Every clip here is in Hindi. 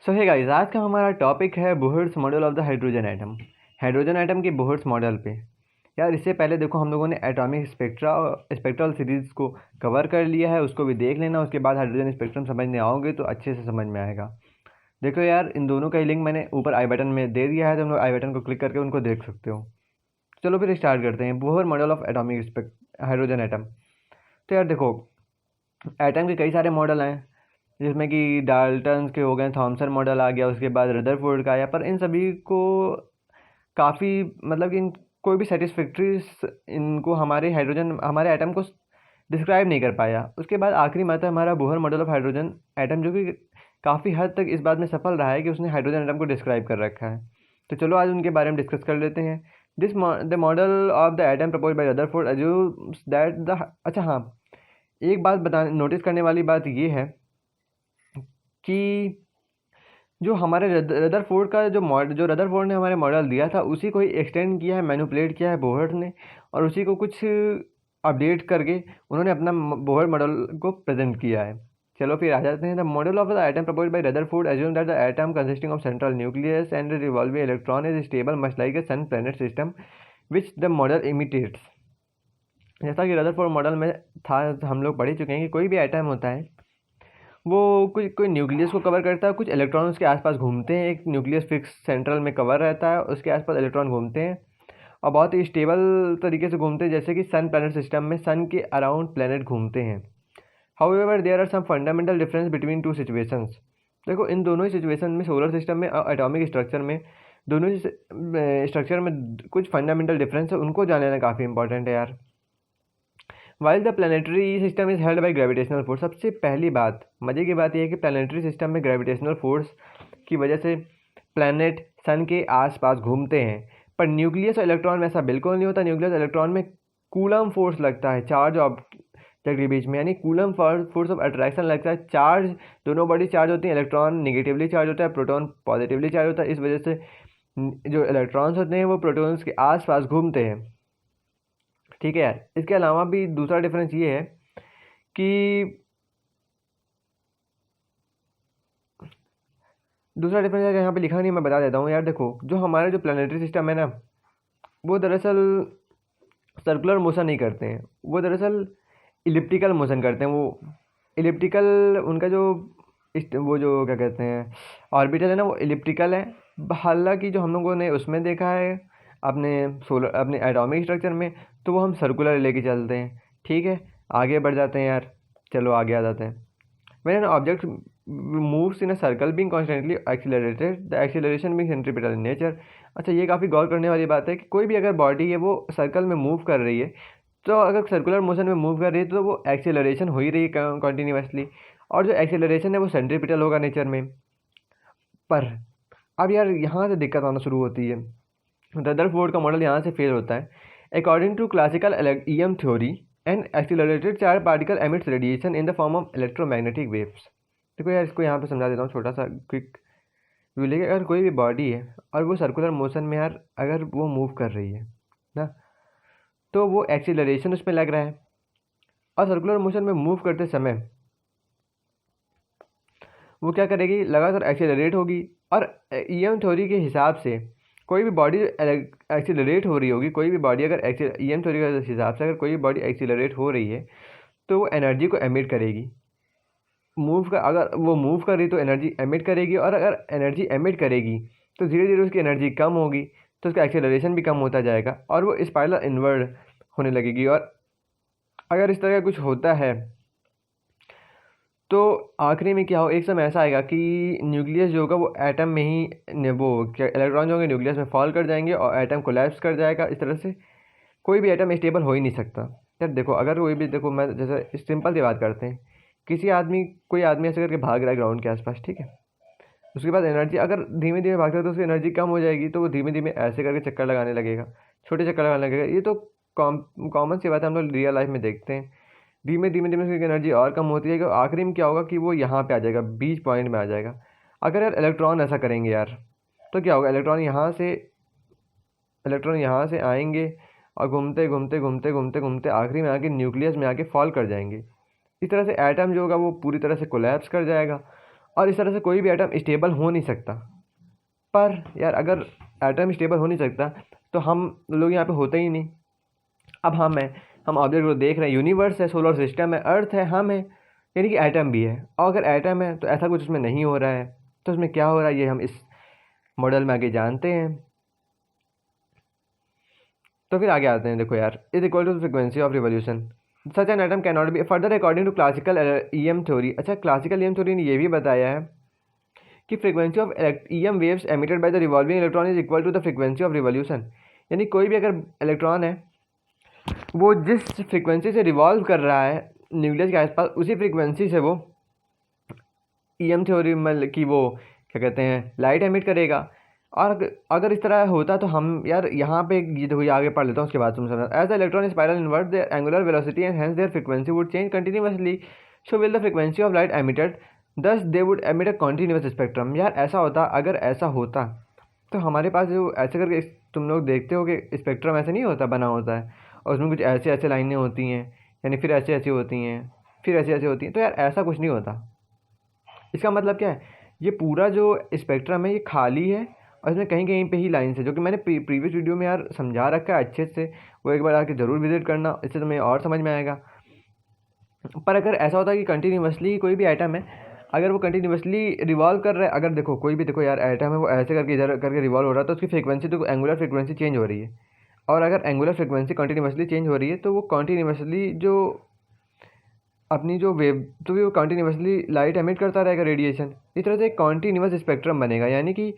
सो हे गाइस, आज का हमारा टॉपिक है Bohr's model of the hydrogen atom. Hydrogen atom के बोहर्स मॉडल पे। यार इससे पहले देखो हम लोगों ने एटॉमिक स्पेक्ट्रल सीरीज़ को कवर कर लिया है, उसको भी देख लेना। उसके बाद हाइड्रोजन स्पेक्ट्रम समझने आओगे तो अच्छे से समझ में आएगा। देखो यार, इन दोनों का ही लिंक मैंने ऊपर आई बटन में दे दिया है, तो हम लोग आई बटन को क्लिक करके उनको देख सकते हो। चलो फिर स्टार्ट करते हैं। Bohr model of atomic hydrogen atom. तो यार देखो, एटम के कई सारे मॉडल हैं, जिसमें कि डाल्टन्स के हो गए, थॉमसन मॉडल आ गया, उसके बाद रदरफोर्ड का आया। पर इन सभी को काफ़ी मतलब कि इन कोई भी सेटिस्फैक्ट्री इनको हमारे एटम को डिस्क्राइब नहीं कर पाया। उसके बाद आखिरी में आता है हमारा Bohr model of hydrogen atom, जो कि काफ़ी हद तक इस बात में सफल रहा है कि उसने हाइड्रोजन एटम को डिस्क्राइब कर रखा है। तो चलो आज उनके बारे में डिस्कस कर लेते हैं। The model of the atom propose by Rutherford assumes that the अच्छा हाँ, एक बात नोटिस करने वाली बात ये है कि जो हमारे रदरफोर्ड का जो रदरफोर्ड ने हमारे मॉडल दिया था, उसी को ही एक्सटेंड किया है, मैनिपुलेट किया है बोहर ने, और उसी को कुछ अपडेट करके उन्होंने अपना बोहर मॉडल को प्रेजेंट किया है। चलो फिर आ जाते हैं। The model of the atom proposed by Rutherford assume that the atom consisting of central nucleus and revolving electron is stable much like a sun planet system which the model imitates. जैसा कि रदरफोर्ड मॉडल में था, हम लोग पढ़ चुके हैं कि कोई भी एटम होता है वो कोई न्यूक्लियस को कवर करता है, कुछ इलेक्ट्रॉन उसके आसपास घूमते हैं। एक न्यूक्लियस फिक्स सेंट्रल में कवर रहता है, उसके आसपास इलेक्ट्रॉन घूमते हैं और बहुत ही स्टेबल तरीके से घूमते हैं, जैसे कि सन प्लैनेट सिस्टम में सन के अराउंड प्लैनेट घूमते हैं। However there are some fundamental difference between two situations. देखो, इन दोनों ही सिचुएशन में, सोलर सिस्टम में और एटॉमिक स्ट्रक्चर में, दोनों ही स्ट्रक्चर में कुछ फंडामेंटल डिफरेंस है, उनको जान लेना काफ़ी इंपॉर्टेंट है यार। While the planetary system is held by gravitational force. सबसे पहली बात, मज़े की बात यह है कि प्लानिटरी सिस्टम में ग्रेविटेशनल फोर्स की वजह से प्लैनेट सन के आसपास घूमते हैं। पर न्यूक्लियस और इलेक्ट्रॉन में ऐसा बिल्कुल नहीं होता। न्यूक्लियस इलेक्ट्रॉन में कूलम फोर्स लगता है चार्ज ऑब्जेक्ट के बीच में, यानी कूलम फोर्स ऑफ अट्रैक्शन लगता है। चार्ज, दोनों बॉडी चार्ज होती हैं, इलेक्ट्रॉन निगेटिवली चार्ज होता है, प्रोटॉन पॉजिटिवली चार्ज होता है। इस वजह से जो इलेक्ट्रॉन्स होते हैं वो प्रोटॉन्स के आसपास घूमते हैं। ठीक है यार, इसके अलावा भी दूसरा डिफरेंस ये है कि दूसरा डिफरेंस है, यहाँ पे लिखा नहीं, मैं बता देता हूँ यार। देखो, जो हमारे जो प्लानिटरी सिस्टम है ना, वो दरअसल सर्कुलर मोशन नहीं करते हैं, वो दरअसल इलिप्टिकल मोशन करते हैं। वो इलिप्टिकल, उनका जो वो जो क्या कहते हैं ऑर्बिटल है ना, वो इलिप्टिकल है। हालांकि जो हम लोगों ने उसमें देखा है अपने एटॉमिक स्ट्रक्चर में, तो वो हम सर्कुलर लेके चलते हैं। ठीक है, आगे बढ़ जाते हैं यार। चलो आगे आ जाते हैं। When an object moves in a circle being constantly accelerated, the acceleration being centripetal in nature। अच्छा, ये काफ़ी गौर करने वाली बात है कि कोई भी अगर बॉडी है वो सर्कल में मूव कर रही है, तो अगर सर्कुलर मोशन में मूव कर रही है तो वो एक्सेलरेशन हो ही रही है कॉन्टीन्यूसली, और जो एक्सेलरेशन है वो सेंट्रीपिटल होगा नेचर में। पर अब यार यहाँ से दिक्कत आना शुरू होती है। रदरफोर्ड का मॉडल यहाँ से फेल होता है। According to classical EM theory, an accelerated charge particle emits radiation in the form of electromagnetic waves. देखो यार, इसको यहाँ पे समझा देता हूँ, छोटा सा क्विक व्यू लेके। अगर कोई भी बॉडी है और वो सर्कुलर मोशन में यार अगर वो मूव कर रही है ना, तो वो एक्सीलरेशन उसमें लग रहा है, और सर्कुलर मोशन में मूव करते समय वो क्या करेगी, लगातार एक्सीलरेट होगी। और EM थ्योरी के हिसाब से कोई भी बॉडी एक्सीलरेट हो रही होगी, कोई भी बॉडी अगर EM थ्योरी के हिसाब से अगर कोई भी बॉडी एक्सीलरेट हो रही है तो वो एनर्जी को एमिट करेगी। अगर वो मूव कर रही तो एनर्जी एमिट करेगी, और अगर एनर्जी एमिट करेगी तो धीरे धीरे उसकी एनर्जी कम होगी, तो उसका एक्सेलरेशन भी कम होता जाएगा और वो स्पाइरल इनवर्ड होने लगेगी। और अगर इस तरह का कुछ होता है तो आखिरी में क्या हो, एक समय ऐसा आएगा कि न्यूक्लियस जो होगा वो एटम में ही, वो क्या इलेक्ट्रॉन जो होंगे न्यूक्लियस में फॉल कर जाएंगे और एटम कोलैप्स कर जाएगा। इस तरह से कोई भी एटम स्टेबल हो ही नहीं सकता यार। देखो, अगर कोई भी, देखो मैं जैसे सिंपल सी बात करते हैं, कोई आदमी ऐसे करके भाग रहा है ग्राउंड के आसपास, ठीक है, उसके बाद एनर्जी अगर धीमे धीमे भागता है तो उसकी एनर्जी कम हो जाएगी, तो वो धीमे धीमे ऐसे करके चक्कर लगाने लगेगा, छोटे चक्कर लगाने लगेगा। ये तो कॉमन सी बात है, हम लोग रियल लाइफ में देखते हैं। धीमे धीमे धीमे उसकी एनर्जी और कम होती है कि आखिरी में क्या होगा कि वो यहाँ पे आ जाएगा, बीच पॉइंट में आ जाएगा। अगर यार इलेक्ट्रॉन ऐसा करेंगे यार, तो क्या होगा, इलेक्ट्रॉन यहाँ से आएंगे और घूमते घूमते घूमते घूमते घूमते आखिरी में आके न्यूक्लियस में आके फॉल कर जाएंगे। इस तरह से एटम जो होगा वो पूरी तरह से कोलैप्स कर जाएगा और इस तरह से कोई भी एटम स्टेबल हो नहीं सकता। पर यार अगर एटम स्टेबल हो नहीं सकता तो हम लोग यहाँ पे होते ही नहीं। अब हम ऑब्जेक्ट को देख रहे हैं, यूनिवर्स है, सोलर सिस्टम है, अर्थ है, हम है, यानी कि एटम भी है। और अगर एटम है तो ऐसा कुछ उसमें नहीं हो रहा है, तो उसमें क्या हो रहा है ये हम इस मॉडल में आगे जानते हैं। तो फिर आगे आते हैं। देखो यार, is equal to frequency of revolution such an atom can not be further according to classical EM theory. अच्छा, क्लासिकल EM थ्योरी ने ये भी बताया है कि frequency of EM waves emitted by the revolving electron is equal to the frequency of revolution. यानी कोई भी अगर इलेक्ट्रॉन है वो जिस फ्रीक्वेंसी से रिवॉल्व कर रहा है न्यूक्लियस के आसपास, उसी फ्रीक्वेंसी से वो EM थ्योरी मतलब कि वो क्या कहते हैं लाइट एमिट करेगा। और अगर इस तरह होता तो हम यार यहाँ पे ये देखो, ये आगे पढ़ लेता हूँ उसके बाद तुम समझ। As the electron spiral inward their angular velocity and hence their frequency would change continuously, so will the frequency of light emitted thus they would emit a continuous spectrum. यार ऐसा होता, अगर ऐसा होता तो हमारे पास जो ऐसे करके तुम लोग देखते हो कि स्पेक्ट्रम ऐसे नहीं होता, बना होता है, और उसमें कुछ ऐसे ऐसे लाइनें होती हैं, यानी फिर ऐसे ऐसे होती हैं, फिर ऐसे ऐसे होती हैं। तो यार ऐसा कुछ नहीं होता। इसका मतलब क्या है, ये पूरा जो स्पेक्ट्रम है ये खाली है और इसमें कहीं कहीं पे ही लाइन्स है, जो कि मैंने प्रीवियस वीडियो में यार समझा रखा है अच्छे से। वो एक बार आके ज़रूर विजिट करना, इससे तुम्हें और समझ में आएगा। पर अगर ऐसा होता है कि कंटिन्यूसली कोई भी आइटम है, अगर वो कंटिन्यूसली रिवॉल्व कर रहा है, अगर देखो कोई भी, देखो यार आइटम है वो ऐसे करके इधर करके रिवॉल्व हो रहा है, तो उसकी फ्रीक्वेंसी तो एंगुलर फ्रीक्वेंसी चेंज हो रही है। और अगर एंगुलर फ्रीक्वेंसी कंटिन्यूसली चेंज हो रही है तो वो कंटिन्यूसली जो अपनी जो वेव, तो वो कंटिन्यूसली लाइट एमिट करता रहेगा, रेडिएशन। इस तरह से एक कॉन्टीन्यूअस स्पेक्ट्रम बनेगा, यानी कि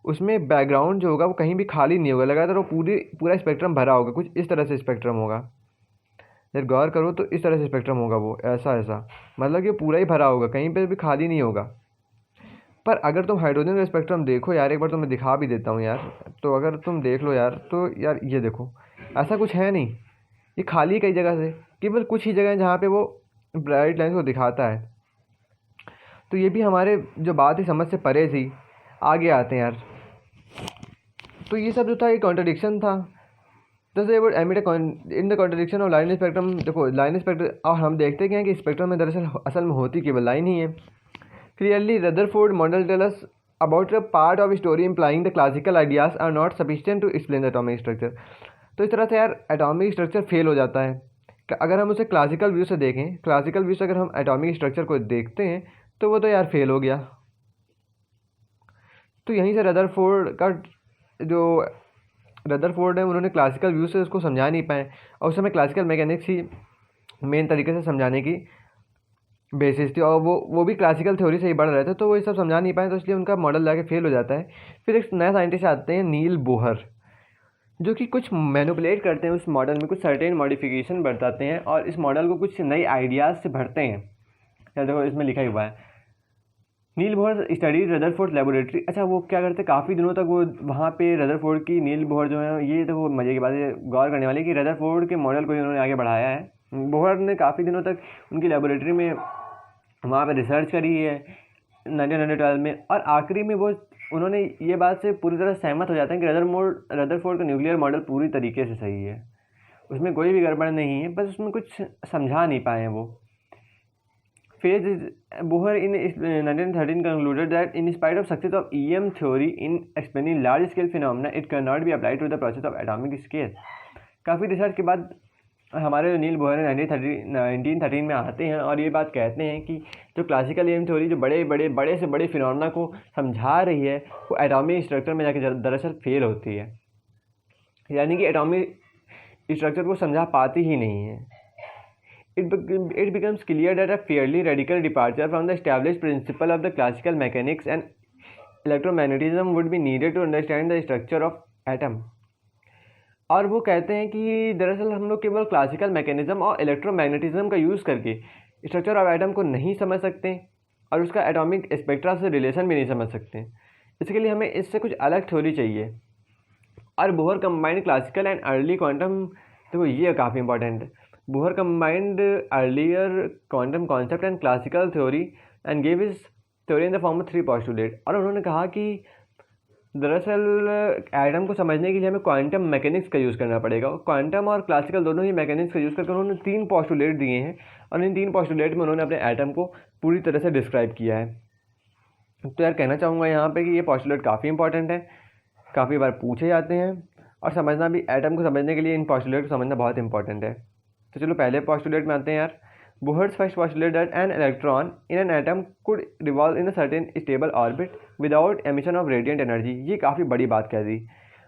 उसमें बैकग्राउंड जो होगा वो कहीं भी खाली नहीं होगा, लगातार वो पूरा स्पेक्ट्रम भरा होगा। कुछ इस तरह से स्पेक्ट्रम होगा, जब गौर करो तो इस तरह से स्पेक्ट्रम होगा वो, ऐसा ऐसा, मतलब कि पूरा ही भरा होगा, कहीं पे भी खाली नहीं होगा। पर अगर तुम हाइड्रोजन का स्पेक्ट्रम देखो यार, एक बार तुम्हें दिखा भी देता हूँ यार, तो अगर तुम देख लो यार, तो यार ये देखो, ऐसा कुछ है नहीं, ये खाली है कई जगह से, केवल कुछ ही जगह है जहाँ पे वो ब्राइट लाइन को दिखाता है। तो ये भी हमारे जो बात ही समझ से परे थी। आगे आते हैं यार, तो ये सब जो था ये कॉन्ट्रडिक्शन था। दस they would emit in the contradiction of line spectrum. देखो लाइन स्पेक्ट्रम, और हम देखते हैं कि स्पेक्ट्रम में दरअसल असल में होती केवल लाइन ही है। Clearly Rutherford model tell us about a part of story implying the classical ideas are not sufficient to explain the atomic structure. तो इस तरह से यार एटॉमिक स्ट्रक्चर फेल हो जाता है। अगर हम उसे क्लासिकल व्यू से देखें, क्लासिकल व्यू से अगर हम एटॉमिक स्ट्रक्चर को देखते हैं तो वो तो यार फेल हो गया। तो यहीं से रदरफोर्ड है, उन्होंने क्लासिकल व्यू से उसको समझा नहीं पाए, और उस समय क्लासिकल मैकेनिक्स ही मेन तरीके से समझाने की बेसिस थी, और वो भी क्लासिकल थ्योरी से ही बढ़ रहे थे, तो वो ये सब समझा नहीं पाए, तो इसलिए उनका मॉडल जाके फेल हो जाता है। फिर एक नया साइंटिस्ट आते हैं, नील बोहर, जो कि कुछ मैनिपुलेट करते हैं उस मॉडल में, कुछ सर्टेन मॉडिफिकेशन बताते हैं और इस मॉडल को कुछ नई आइडियाज़ से भरते हैं। या देखो इसमें लिखा हुआ है, नील बोहर स्टडी रदरफोर्ड लेबोरेटरी। अच्छा, वो क्या करते, काफ़ी दिनों तक वो वहाँ पे रदरफोर्ड की, नील बोहर जो है, ये तो वो मज़े की बात है गौर करने वाली कि रदरफोर्ड के मॉडल को उन्होंने आगे बढ़ाया है। बोहर ने काफ़ी दिनों तक उनकी लेबोरेटरी में वहाँ पे रिसर्च करी है 1912 में, और आखिरी में वो उन्होंने ये बात से पूरी तरह सहमत हो जाते हैं कि रदरफोर्ड का न्यूक्लियर मॉडल पूरी तरीके से सही है, उसमें कोई भी गड़बड़ नहीं है, बस उसमें कुछ समझा नहीं पाए हैं वो। Phase Bohr in 1913 concluded that in spite of success of EM theory in explaining large scale phenomena, it cannot be applied to the process of atomic scale। काफ़ी रिसर्च के बाद हमारे नील बोहर 1913 में आते हैं और ये बात कहते हैं कि जो क्लासिकल EM थ्योरी जो बड़े से बड़े फिनोमेना को समझा रही है, वो एटॉमिक स्ट्रक्चर में जाके दरअसल फेल होती है, यानी कि एटॉमिक स्ट्रक्चर को समझा पाती ही नहीं है। It becomes clear that a fairly radical departure from the established principle of the classical mechanics and electromagnetism would be needed to understand the structure of atom। और वो कहते हैं कि दरअसल हम लोग केवल क्लासिकल मैकेनिज्म और इलेक्ट्रोमैग्नेटिज्म का यूज़ करके स्ट्रक्चर ऑफ एटम को नहीं समझ सकते और उसका एटॉमिक स्पेक्ट्रा से रिलेशन भी नहीं समझ सकते। इसके लिए हमें इससे कुछ अलग थ्योरी चाहिए। और Bohr combined classical and early quantum, तो ये काफ़ी इंपॉर्टेंट है, Bohr combined earlier quantum concept and classical theory and gave his theory in the form of 3 postulate. और उन्होंने कहा कि दरअसल एटम को समझने के लिए हमें क्वांटम मैकेनिक्स का यूज़ करना पड़ेगा। क्वांटम और क्लासिकल दोनों ही मैकेनिक्स का यूज़ करके उन्होंने 3 पोस्टुलेट दिए हैं, और इन 3 पोस्टुलेट में उन्होंने अपने एटम को पूरी तरह से डिस्क्राइब किया है। तो यार कहना चाहूँगा यहाँ पे कि ये पोस्टुलेट काफ़ी इंपॉर्टेंट है, काफ़ी बार पूछे जाते हैं, और समझना भी, एटम को समझने के लिए इन पोस्टुलेट को समझना बहुत इंपॉर्टेंट है। तो चलो पहले पोस्टुलेट में आते हैं यार। Bohr's first postulate that an electron in an atom could revolve in a certain stable orbit without emission of radiant energy. ये काफ़ी बड़ी बात कह दी,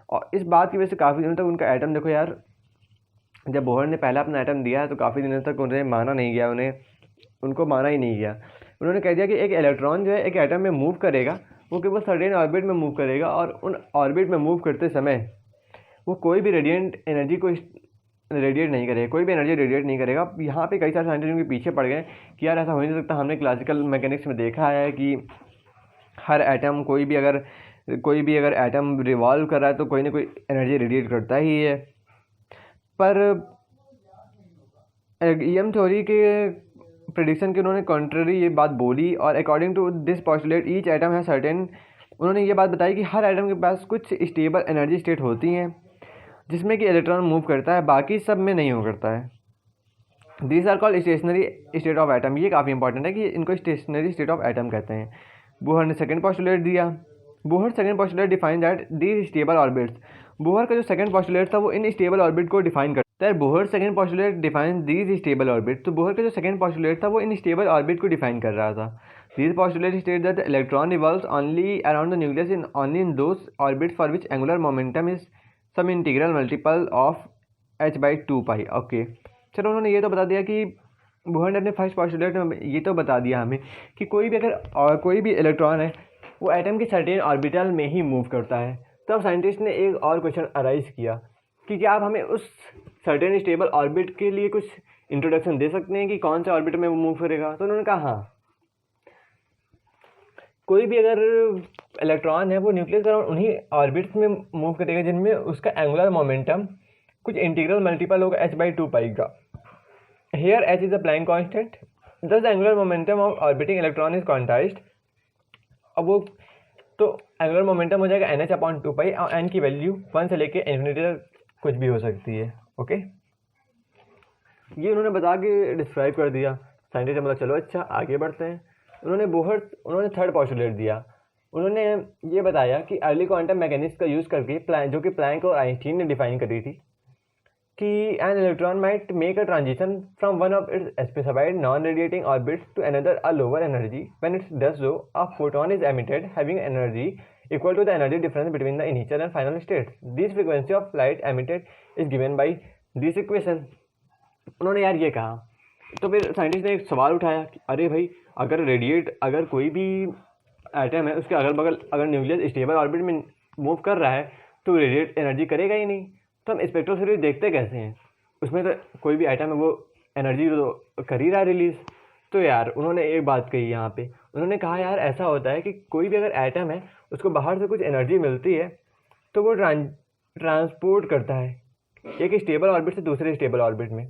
और इस बात की वजह से काफ़ी दिनों तक उनका एटम, देखो यार, जब बोहर ने पहला अपना एटम दिया है तो काफ़ी दिनों तक उन्हें माना नहीं गया, उनको माना ही नहीं गया। उन्होंने कह दिया कि एक इलेक्ट्रॉन जो है एक एटम में मूव करेगा, वो केवल सर्टेन ऑर्बिट में मूव करेगा, और उन ऑर्बिट में मूव करते समय वो कोई भी रेडिएंट एनर्जी को रेडिएट नहीं करेगा, कोई भी एनर्जी रेडिएट नहीं करेगा। यहाँ पे कई सारे साइंटिस्ट उनके पीछे पड़ गए कि यार ऐसा हो नहीं सकता, हमने क्लासिकल मैकेनिक्स में देखा है कि हर एटम, कोई भी अगर एटम रिवॉल्व कर रहा है तो कोई ना कोई एनर्जी रेडिएट करता ही है। पर ईएम थ्योरी के प्रेडिक्शन के उन्होंने कॉन्ट्ररी ये बात बोली, और according to this postulate each atom है सर्टेन, उन्होंने ये बात बताई कि हर एटम के पास कुछ स्टेबल एनर्जी स्टेट होती हैं जिसमें कि इलेक्ट्रॉन मूव करता है, बाकी सब में नहीं हो करता है। These are called stationary state of atom. ये काफ़ी इंपॉर्टेंट है कि इनको स्टेशनरी स्टेट ऑफ एटम कहते हैं। बोहर ने सेकंड पोस्टुलेट दिया। Bohr second postulate define that these stable orbits. Bohr का जो सेकंड पोस्टुलेट था वो इन स्टेबल ऑर्बिट को डिफाइन करता है। Bohr second postulate define these stable orbit. तो बोहर का जो सेकंड पोस्टुलेट था वो इन स्टेबल ऑर्बिट को डिफाइन कर रहा था। These postulate state that the electron revolves only around the nucleus in only in those orbits for which angular momentum is some integral multiple of h/2π। Okay, चलो उन्होंने ये तो बता दिया कि बोहर ने अपने फर्स्ट पोस्टुलेट में ये तो बता दिया हमें कि कोई भी इलेक्ट्रॉन है वो एटम के सर्टेन ऑर्बिटल में ही मूव करता है। तब साइंटिस्ट ने एक और क्वेश्चन अराइज किया कि क्या आप हमें उस सर्टेन स्टेबल ऑर्बिट के लिए कुछ इंट्रोडक्शन दे सकते हैं कि कौन से ऑर्बिट में वो मूव करेगा। तो उन्होंने कहा हाँ, कोई भी अगर इलेक्ट्रॉन है वो न्यूक्लियस के अराउंड उन्हीं ऑर्बिट्स में मूव करेगा जिनमें उसका एंगुलर मोमेंटम कुछ इंटीग्रल मल्टीपल होगा h/2π का। Here h is a Planck constant, thus the angular momentum of orbiting electron is quantized। अब वो तो एंगुलर मोमेंटम हो जाएगा NH/2π, और n की वैल्यू 1 से लेके इन्फिनिटी तक कुछ भी हो सकती है। ओके, ये उन्होंने बता के डिस्क्राइब कर दिया। साइंटिस्ट ने बोला चलो अच्छा आगे बढ़ते हैं। उन्होंने थर्ड पोस्टुलेट दिया। उन्होंने ये बताया कि अर्ली क्वांटम मैकेनिक्स का यूज़ करके जो कि प्लैंक और आइंस्टीन ने डिफाइन करी थी कि an electron might make a transition from one of its specified non radiating orbits to another a lower energy when its does so a photon is emitted having energy equal to the energy difference between the initial and final states. This frequency of light emitted is given by this equation. उन्होंने यार ये कहा, तो फिर साइंटिस्ट ने एक सवाल उठाया कि अरे भाई, अगर कोई भी एटम है उसके अगल बगल अगर न्यूक्लियस स्टेबल ऑर्बिट में मूव कर रहा है तो रेडिएट एनर्जी करेगा ही नहीं, तो हम स्पेक्ट्रोस्कोपी देखते कैसे हैं? उसमें तो कोई भी एटम है वो एनर्जी तो कर ही रहा है रिलीज़। तो यार उन्होंने एक बात कही यहाँ पे, उन्होंने कहा यार ऐसा होता है कि कोई भी अगर एटम है उसको बाहर से कुछ एनर्जी मिलती है तो वो ट्रांसपोर्ट करता है एक स्टेबल ऑर्बिट से दूसरे स्टेबल ऑर्बिट में,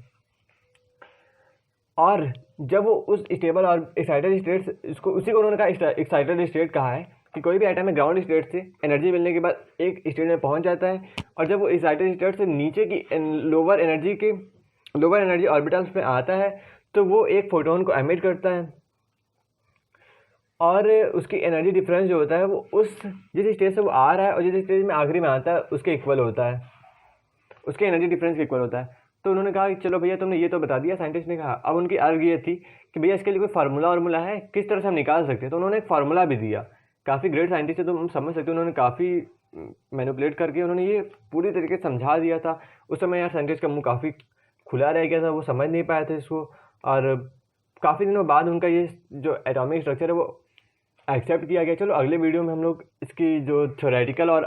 और जब वो उस स्टेबल और एक्साइटेड स्टेट, इसको उसी को उन्होंने कहा एक्साइटेड स्टेट कहा है कि कोई भी एटम है ग्राउंड स्टेट से एनर्जी मिलने के बाद एक स्टेट में पहुंच जाता है, और जब वो एक्साइटेड स्टेट से नीचे की लोअर एनर्जी ऑर्बिटल्स में आता है तो वो एक फोटोन को एमिट करता है, और उसकी एनर्जी डिफरेंस जो होता है वो जिस स्टेज से वो आ रहा है और जिस स्टेज में आखिरी में आता है उसके इक्वल होता है, उसके एनर्जी डिफरेंस के इक्वल होता है। तो उन्होंने कहा कि चलो भैया तुमने ये तो बता दिया, साइंटिस्ट ने कहा। अब उनकी अर्ग ये थी कि भैया इसके लिए कोई फार्मूला है, किस तरह से हम निकाल सकते हैं। तो उन्होंने एक फार्मूला भी दिया। काफ़ी ग्रेट साइंटिस्ट है, तो हम समझ सकते हो, उन्होंने काफ़ी मैनिपुलेट करके उन्होंने ये पूरी तरीके से समझा दिया था। उस समय यार साइंटिस्ट का मुँह काफ़ी खुला रह गया था, वो समझ नहीं पाए थे इसको, और काफ़ी दिनों बाद उनका ये जो एटॉमिक स्ट्रक्चर है वो एक्सेप्ट किया गया। चलो अगले वीडियो में हम लोग इसकी जो थ्योरेटिकल और